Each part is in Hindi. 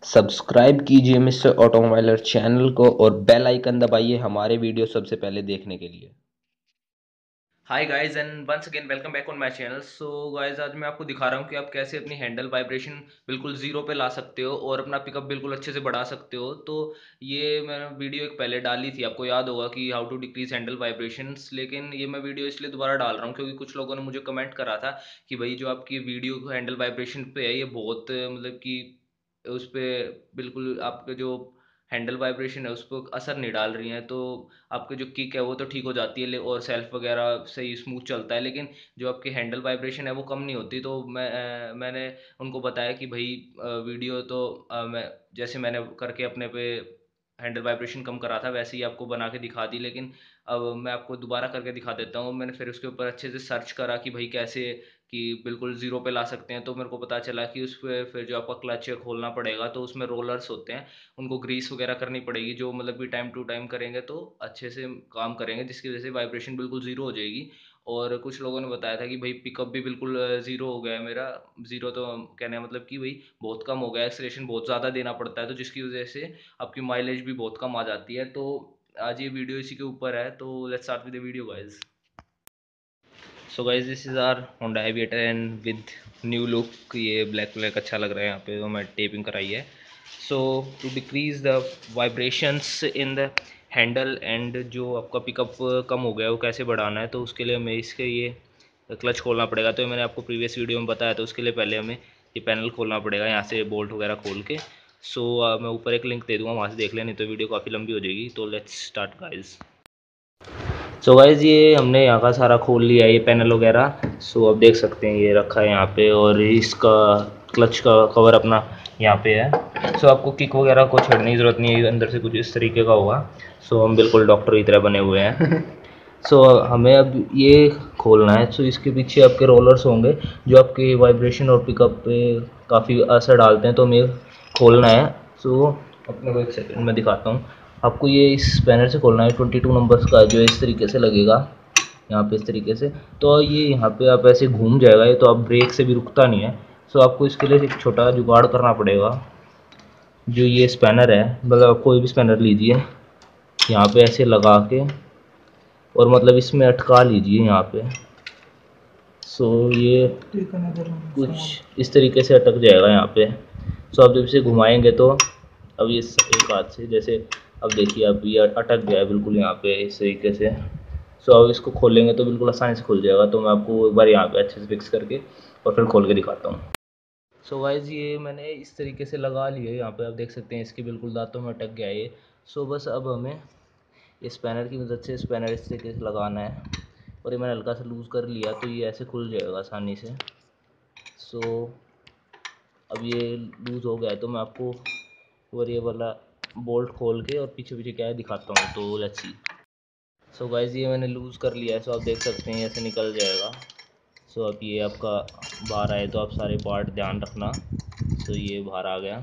सब्सक्राइब कीजिए मिस्टर ऑटोमोबाइलर चैनल को और बेल आइकन दबाइए हमारे वीडियो सबसे पहले देखने के लिए। Hi guys and once again welcome back on my channel. So guys आज मैं आपको दिखा रहा हूँ कि आप कैसे अपनी हैंडल वाइब्रेशन बिल्कुल ज़ीरो पे ला सकते हो और अपना पिकअप बिल्कुल अच्छे से बढ़ा सकते हो। तो ये मैंने वीडियो एक पहले डाली थी, आपको याद होगा कि how to decrease handle vibrations, लेकिन ये मैं वीडियो इसलिए दोबारा डाल रहा हूँ क्योंकि कुछ लोगों ने मुझे कमेंट करा था कि भाई जो आपकी वीडियो हैंडल वाइब्रेशन पे है ये बहुत मतलब कि उस पर बिल्कुल आपके जो हैंडल वाइब्रेशन है उस पर असर नहीं डाल रही हैं, तो आपके जो किक है वो तो ठीक हो जाती है और सेल्फ वगैरह सही स्मूथ चलता है, लेकिन जो आपकी हैंडल वाइब्रेशन है वो कम नहीं होती। तो मैंने उनको बताया कि भाई वीडियो तो मैं जैसे मैंने करके अपने पे हैंडल वाइब्रेशन कम करा था वैसे ही आपको बना के दिखा दी, लेकिन अब मैं आपको दोबारा करके दिखा देता हूँ। मैंने फिर उसके ऊपर अच्छे से सर्च करा कि भाई कैसे कि बिल्कुल ज़ीरो पे ला सकते हैं, तो मेरे को पता चला कि उस पर फिर जो आपका क्लच है खोलना पड़ेगा, तो उसमें रोलर्स होते हैं, उनको ग्रीस वगैरह करनी पड़ेगी, जो मतलब कि टाइम टू टाइम करेंगे तो अच्छे से काम करेंगे, जिसकी वजह से वाइब्रेशन बिल्कुल ज़ीरो हो जाएगी। और कुछ लोगों ने बताया था कि भाई पिकअप भी बिल्कुल ज़ीरो हो गया है मेरा। ज़ीरो तो कहने का मतलब कि भाई बहुत कम हो गया है, एक्सेलरेशन बहुत ज़्यादा देना पड़ता है, तो जिसकी वजह से आपकी माइलेज भी बहुत कम आ जाती है। तो आज ये वीडियो इसी के ऊपर है, तो let's start with the video guys. So guys this is our Honda Aviator and with new look, ये ब्लैक ब्लैक अच्छा लग रहा है। यहाँ पे तो मैं टेपिंग कराई है। So to decrease the vibrations in the handle and जो आपका पिकअप कम हो गया है वो कैसे बढ़ाना है, तो उसके लिए हमें इसके ये क्लच खोलना पड़ेगा। तो मैंने आपको प्रीवियस वीडियो में बताया, तो उसके लिए पहले हमें ये पैनल खोलना पड़ेगा यहाँ से बोल्ट वगैरह खोल के। सो मैं ऊपर एक लिंक दे दूँगा, वहाँ से देख लें, नहीं तो वीडियो काफ़ी लंबी हो जाएगी। तो let's start guys. So guys ये हमने यहाँ का सारा खोल लिया है, ये पैनल वगैरह। सो आप देख सकते हैं ये रखा है यहाँ पे, और इसका क्लच का कवर अपना यहाँ पे है। सो आपको किक वगैरह को छेड़ने की ज़रूरत नहीं है, अंदर से कुछ इस तरीके का होगा। सो हम बिल्कुल डॉक्टर की तरह बने हुए हैं। सो हमें अब ये खोलना है। सो इसके पीछे आपके रोलर्स होंगे जो आपके वाइब्रेशन और पिकअप पे काफ़ी असर डालते हैं, तो हमें खोलना है। सो अपने को एक सेकंड में दिखाता हूँ आपको। ये इस पैनल से खोलना है, 22 नंबर्स का जो इस तरीके से लगेगा यहाँ पे, इस तरीके से। तो ये यहाँ पे आप ऐसे घूम जाएगा ये, तो आप ब्रेक से भी रुकता नहीं है। सो आपको इसके लिए एक छोटा जुगाड़ करना पड़ेगा। जो ये स्पैनर है, मतलब आप कोई भी स्पैनर लीजिए, यहाँ पे ऐसे लगा के और मतलब इसमें अटका लीजिए यहाँ पे। सो ये कुछ इस तरीके से अटक जाएगा यहाँ पे। सो आप जब इसे घुमाएंगे तो अब ये एक हाथ से जैसे, अब देखिए अब ये अटक गया है बिल्कुल यहाँ पे इस तरीके से। सो अब इसको खोलेंगे तो बिल्कुल आसानी से खुल जाएगा। तो मैं आपको एक बार यहाँ पे अच्छे से फिक्स करके और फिर खोल के दिखाता हूँ। सो गाइज ये मैंने इस तरीके से लगा लिए, यहाँ पे आप देख सकते हैं इसके बिल्कुल दांतों में अटक गया है ये। सो बस अब हमें इस स्पैनर की मदद से स्पैनर इस तरीके से लगाना है, और ये मैंने हल्का सा लूज़ कर लिया तो ये ऐसे खुल जाएगा आसानी से। सो अब ये लूज़ हो गया है, तो मैं आपको और ये वाला बोल्ट खोल के और पीछे पीछे क्या है दिखाता हूँ। तो लेट्स सी। सो गाइज ये मैंने लूज़ कर लिया है। सो आप देख सकते हैं ऐसे निकल जाएगा। सो अब ये आपका बाहर आए तो आप सारे पार्ट ध्यान रखना। सो ये बाहर आ गया।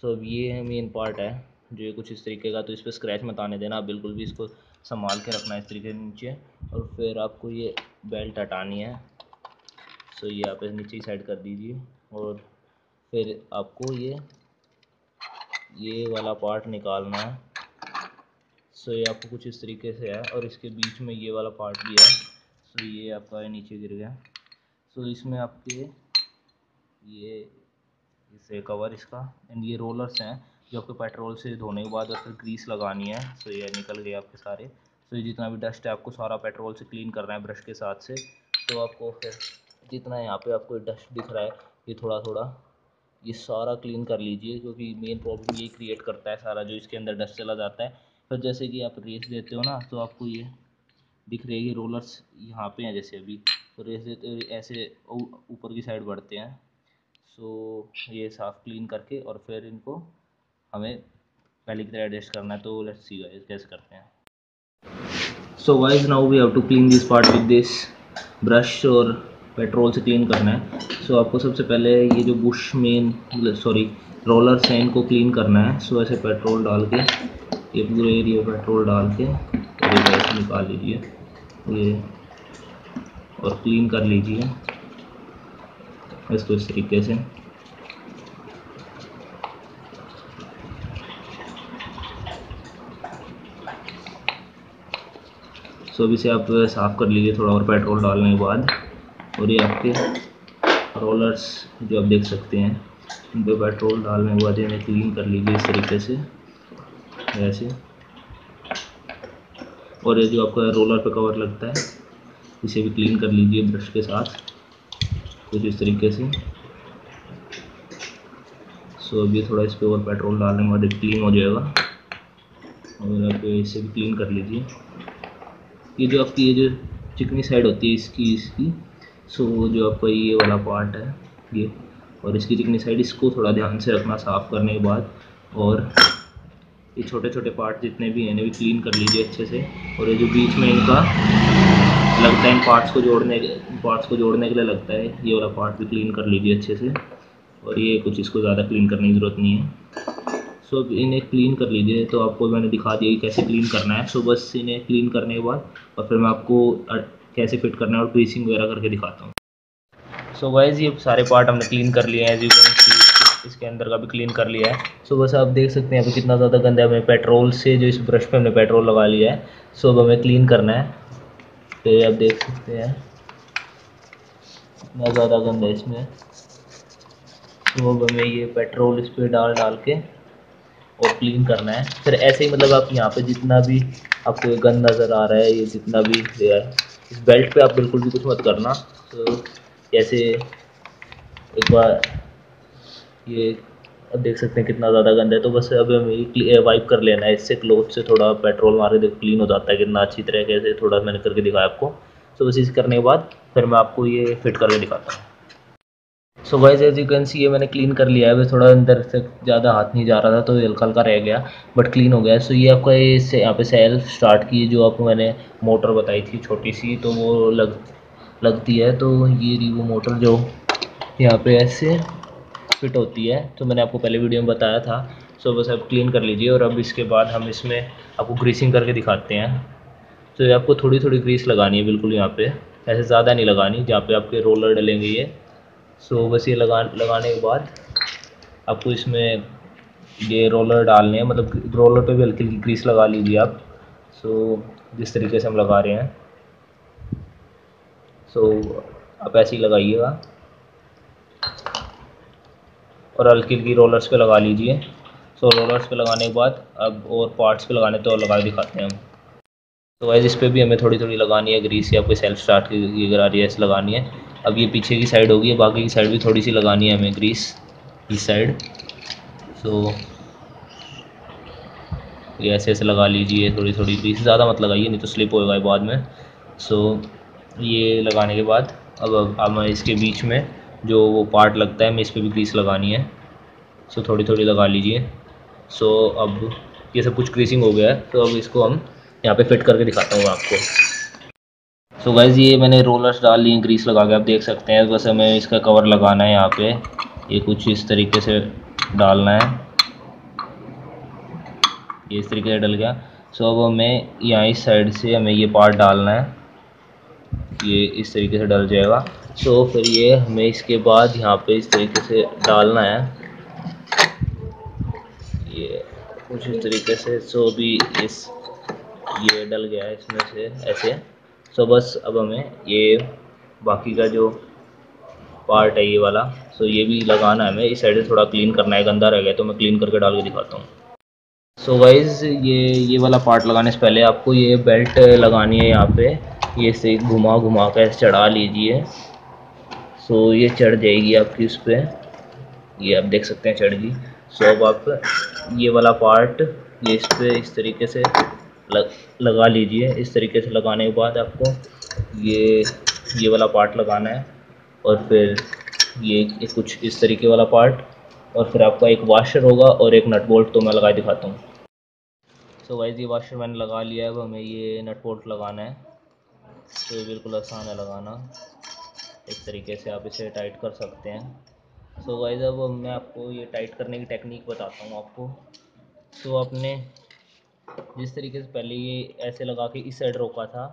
सो अब ये है मेन पार्ट है जो ये कुछ इस तरीके का, तो इस पर स्क्रैच मत आने देना, आप बिल्कुल भी इसको संभाल के रखना इस तरीके से नीचे। और फिर आपको ये बेल्ट हटानी है। सो ये आप नीचे ही साइड कर दीजिए, और फिर आपको ये वाला पार्ट निकालना है। सो ये आपको कुछ इस तरीके से है, और इसके बीच में ये वाला पार्ट भी है। सो ये आपका नीचे गिर गया। सो इसमें आपके ये इसे कवर इसका एंड ये रोलर्स हैं जो आपके पेट्रोल से धोने के बाद और फिर ग्रीस लगानी है। सो ये निकल गए आपके सारे। सो ये जितना भी डस्ट है आपको सारा पेट्रोल से क्लीन करना है ब्रश के साथ से। तो आपको फिर जितना यहाँ पे आपको डस्ट दिख रहा है ये थोड़ा थोड़ा ये सारा क्लीन कर लीजिए, क्योंकि मेन प्रॉब्लम यही क्रिएट करता है सारा, जो इसके अंदर डस्ट चला जाता है। फिर जैसे कि आप रेस देते हो ना, तो आपको ये दिख रही है रोलर्स यहाँ पे हैं जैसे अभी, तो रेस देते ऐसे ऊपर की साइड बढ़ते हैं। सो ये साफ क्लीन करके और फिर इनको हमें पहले की तरह एडजस्ट करना है। तो लेट्स सी गाइस कैसे करते हैं। So guys now we have to clean this part with this brush, और पेट्रोल से क्लीन करना है। सो आपको सबसे पहले ये जो बुश मेन सॉरी रोलर्स हैं इनको क्लीन करना है। सो ऐसे पेट्रोल डाल के ये पूरे एरिया पेट्रोल डाल के और ये ऐसे निकाल लीजिए ये, और क्लीन कर लीजिए इसको इस तरीके से। सो अब इसे आप साफ़ कर लीजिए थोड़ा और पेट्रोल डालने के बाद। और ये आपके रोलर्स जो आप देख सकते हैं, इन पर पेट्रोल डालने के बाद इन्हें क्लीन कर लीजिए इस तरीके से, ऐसे। और ये जो आपका रोलर पे कवर लगता है, इसे भी क्लीन कर लीजिए ब्रश के साथ कुछ इस तरीके से। सो अब ये थोड़ा इस पर और पेट्रोल डालने के बाद क्लीन हो जाएगा। और आप इसे भी क्लीन कर लीजिए। ये जो आपकी ये जो चिकनी साइड होती है इसकी सो जो आपका ये वाला पार्ट है ये, और इसकी चिकनी साइड, इसको थोड़ा ध्यान से रखना साफ़ करने के बाद। और ये छोटे छोटे पार्ट जितने भी हैं इन्हें भी क्लीन कर लीजिए अच्छे से। और ये जो बीच में इनका लगता है, इन पार्ट्स को जोड़ने के लिए लगता है, ये वाला पार्ट भी क्लीन कर लीजिए अच्छे से। और ये कुछ इसको ज़्यादा क्लीन करने की ज़रूरत नहीं है। सो अब इन्हें क्लीन कर लीजिए। तो आपको मैंने दिखा दिया कि कैसे क्लीन करना है। सो बस इन्हें क्लीन करने के बाद और फिर मैं आपको कैसे फिट करना है और ग्रीसिंग वगैरह करके दिखाता हूँ। सो गाइस ये सारे पार्ट हमने क्लीन कर लिए हैं, एज यू कैन सी इसके अंदर का भी क्लीन कर लिया है। सो बस आप देख सकते हैं यहाँ पे कितना ज़्यादा गंदा है। हमें पेट्रोल से जो इस ब्रश पे हमने पेट्रोल लगा लिया है। सो अब हमें क्लीन करना है। तो ये आप देख सकते हैं कितना ज़्यादा गंदा है इसमें। तो अब हमें ये पेट्रोल इस पर डाल के और क्लीन करना है। फिर ऐसे ही मतलब आप यहाँ पे जितना भी आपको ये गंद नज़र आ रहा है, ये जितना भी है, इस बेल्ट पे आप बिल्कुल भी कुछ मत करना। तो जैसे एक बार ये अब देख सकते हैं कितना ज़्यादा गंदा है। तो बस अब हमें वाइप कर लेना है इससे, क्लोथ से थोड़ा पेट्रोल मार के देखो क्लीन हो जाता है कितना अच्छी तरीके से। थोड़ा मैंने करके दिखाया आपको। सो बस इसे करने के बाद फिर मैं आपको ये फिट करके दिखाता हूँ। So guys as you can see ये मैंने क्लीन कर लिया है। बस थोड़ा अंदर से ज़्यादा हाथ नहीं जा रहा था तो हल्का हल्का रह गया, बट क्लीन हो गया। सो ये आपका ये यहाँ पे सेल्फ स्टार्ट की जो आपको मैंने मोटर बताई थी छोटी सी, तो वो लगती है। तो ये रही वो मोटर जो यहाँ पे ऐसे फिट होती है, तो मैंने आपको पहले वीडियो में बताया था। सो बस अब क्लीन कर लीजिए। और अब इसके बाद हम इसमें आपको ग्रीसिंग करके दिखाते हैं। तो ये आपको थोड़ी थोड़ी ग्रीस लगानी है बिल्कुल यहाँ पे, ऐसे ज़्यादा नहीं लगानी जहाँ पे आपके रोलर डलेंगे ये। सो बस ये लगाने के बाद आपको इसमें ये रोलर डालने हैं, मतलब रोलर पे भी हल्की हल्की ग्रीस लगा लीजिए आप। सो जिस तरीके से हम लगा रहे हैं, सो आप ऐसे ही लगाइएगा और हल्की हल्की रोलर्स पे लगा लीजिए। सो रोलर्स पे लगाने के बाद अब और पार्ट्स पे लगाने तो और लगा के दिखाते हैं हम। तो वाइज इस पर भी हमें थोड़ी थोड़ी लगानी है ग्रीस, या कोई सेल्फ स्टार्ट की अगर आ रही है ऐसे लगानी है। अब ये पीछे की साइड होगी, बाकी की साइड भी थोड़ी सी लगानी है हमें ग्रीस इस साइड। सो ये ऐसे ऐसे लगा लीजिए, थोड़ी थोड़ी ग्रीस, ज़्यादा मत लगाइए नहीं तो स्लिप होएगा बाद में। सो ये लगाने के बाद अब मैं इसके बीच में जो वो पार्ट लगता है, मैं इस पर भी ग्रीस लगानी है। सो थोड़ी थोड़ी लगा लीजिए। सो अब ये सब कुछ ग्रीसिंग हो गया है। तो अब इसको हम यहाँ पे फिट करके दिखाता हूँ आपको। सो गाइज ये मैंने रोलर्स डाल लिए ग्रीस लगा के, आप देख सकते हैं। बस हमें इसका कवर लगाना है यहाँ पे, ये कुछ इस तरीके से डालना है। ये इस तरीके से डल गया। सो अब हमें यहाँ इस साइड से हमें ये पार्ट डालना है, ये इस तरीके से डल जाएगा। सो फिर ये हमें इसके बाद यहाँ पे इस तरीके से डालना है, ये कुछ इस तरीके से। सो अभी ये डल गया है इसमें से ऐसे। सो बस अब हमें ये बाकी का जो पार्ट है ये वाला, सो ये भी लगाना है हमें। इस साइड से थोड़ा क्लीन करना है, गंदा रह गया तो मैं क्लीन करके डाल के दिखाता हूँ। सो गाइज ये वाला पार्ट लगाने से पहले आपको ये बेल्ट लगानी है यहाँ पे, ये से घुमा घुमा कर चढ़ा लीजिए। सो ये चढ़ जाएगी आपकी उस पर, ये आप देख सकते हैं चढ़ गई। सो अब आप ये वाला पार्ट ये इस पर इस तरीके से लगा लीजिए। इस तरीके से लगाने के बाद आपको ये वाला पार्ट लगाना है, और फिर ये कुछ इस तरीके वाला पार्ट, और फिर आपका एक वाशर होगा और एक नट बोल्ट, तो मैं लगा दिखाता हूँ। सो वाइज ये वाशर मैंने लगा लिया है। अब हमें ये नट बोल्ट लगाना है। तो ये बिल्कुल आसान है लगाना, इस तरीके से आप इसे टाइट कर सकते हैं। सो वाइज अब मैं आपको ये टाइट करने की टेक्निक बताता हूँ आपको। तो आपने जिस तरीके से पहले ये ऐसे लगा के इस साइड रोका था,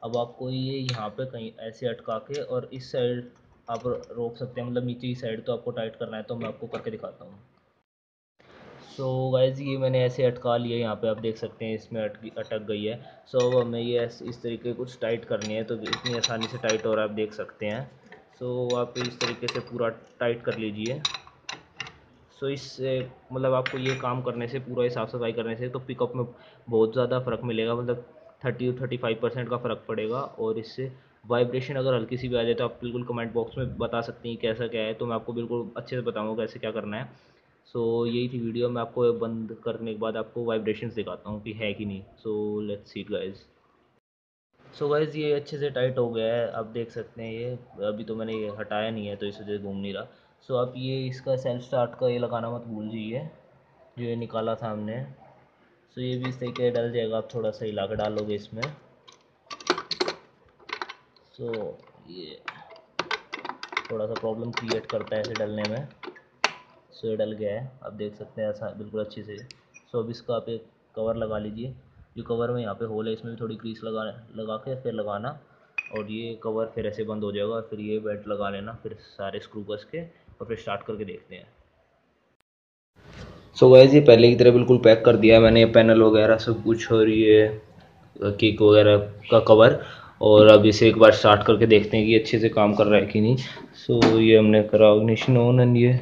अब आपको ये यहाँ पे कहीं ऐसे अटका के और इस साइड आप रोक सकते हैं, मतलब नीचे की साइड। तो आपको टाइट करना है तो मैं आपको करके दिखाता हूँ। सो गाइज ये मैंने ऐसे अटका लिया, यहाँ पे आप देख सकते हैं इसमें अटक गई है। सो अब हमें ये इस तरीके कुछ टाइट करनी है, तो इतनी आसानी से टाइट हो रहा है आप देख सकते हैं। सो आप इस तरीके से पूरा टाइट कर लीजिए। सो इससे मतलब आपको ये काम करने से, पूरा ये साफ़ सफाई करने से तो पिकअप में बहुत ज़्यादा फ़र्क मिलेगा, मतलब 30-35% का फ़र्क पड़ेगा। और इससे वाइब्रेशन अगर हल्की सी भी आ जाए तो आप बिल्कुल कमेंट बॉक्स में बता सकती हैं कैसा क्या है, तो मैं आपको बिल्कुल अच्छे से बताऊँगा कैसे क्या करना है। सो यही थी वीडियो। मैं आपको बंद करने के बाद आपको वाइब्रेशंस दिखाता हूँ कि है कि नहीं। So let's see it guys. So guys ये अच्छे से टाइट हो गया है, आप देख सकते हैं। ये अभी तो मैंने ये हटाया नहीं है तो इस वजह से घूम नहीं रहा। सो आप ये इसका सेल्फ स्टार्ट का ये लगाना मत भूल जाइए, जो ये निकाला था हमने। सो ये भी इस तरीके डल जाएगा, आप थोड़ा सा हिला के डालोगे इसमें। सो ये थोड़ा सा प्रॉब्लम क्रिएट करता है इसे डलने में। सो ये डल गया है, आप देख सकते हैं ऐसा बिल्कुल अच्छे से। सो अब इसका आप एक कवर लगा लीजिए। जो कवर में यहाँ पे होल है इसमें भी थोड़ी ग्रीस लगा के फिर लगाना, और ये कवर फिर ऐसे बंद हो जाएगा। फिर ये बेल्ट लगा लेना, फिर सारे स्क्रू कस के, और फिर स्टार्ट करके देखते हैं। सो गाइस ये पहले की तरह बिल्कुल पैक कर दिया है मैंने, पैनल वगैरह सब कुछ, और ये केक वगैरह का कवर। और अब इसे एक बार स्टार्ट करके देखते हैं कि अच्छे से काम कर रहा है कि नहीं। सो ये हमने करा इग्निशन ऑन, एंड ये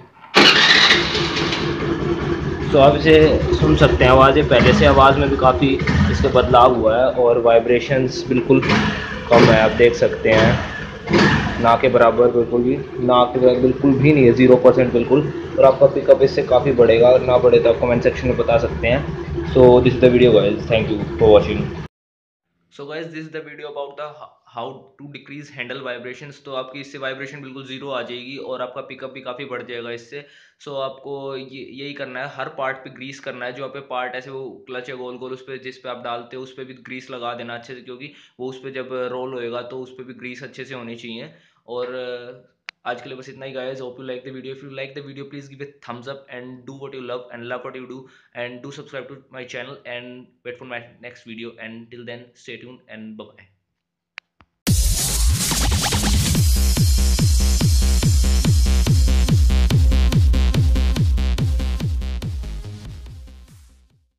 तो आप इसे सुन सकते हैं आवाज़ें पहले से, आवाज़ में भी काफ़ी इसके बदलाव हुआ है, और वाइब्रेशंस बिल्कुल कम है, आप देख सकते हैं। ना के बराबर बिल्कुल भी, ना के बराबर बिल्कुल भी नहीं है, 0% बिल्कुल। और आपका पिकअप इससे काफ़ी बढ़ेगा, अगर ना बढ़े तो आप कमेंट सेक्शन में बता सकते हैं। So this is the video guys, thank you for watching. So guys this is the video about the how to decrease handle vibrations. तो आपकी इससे वाइब्रेशन बिल्कुल जीरो आ जाएगी और आपका पिकअप भी काफ़ी बढ़ जाएगा इससे। सो आपको ये यही करना है, हर पार्ट पे ग्रीस करना है। जो आप पे पार्ट ऐसे वो क्लच है गोल गोल, उस पर जिस पे आप डालते हो उस पर भी ग्रीस लगा देना अच्छे से, क्योंकि वो उस पर जब रोल होएगा तो उस पर भी ग्रीस अच्छे से होनी चाहिए। और आज के लिए बस इतना ही guys. Hope you like the video. If you like the video please give it thumbs up and do what you love and love what you do, and do subscribe to my channel and wait for my next video. And till then, stay tuned and bye bye.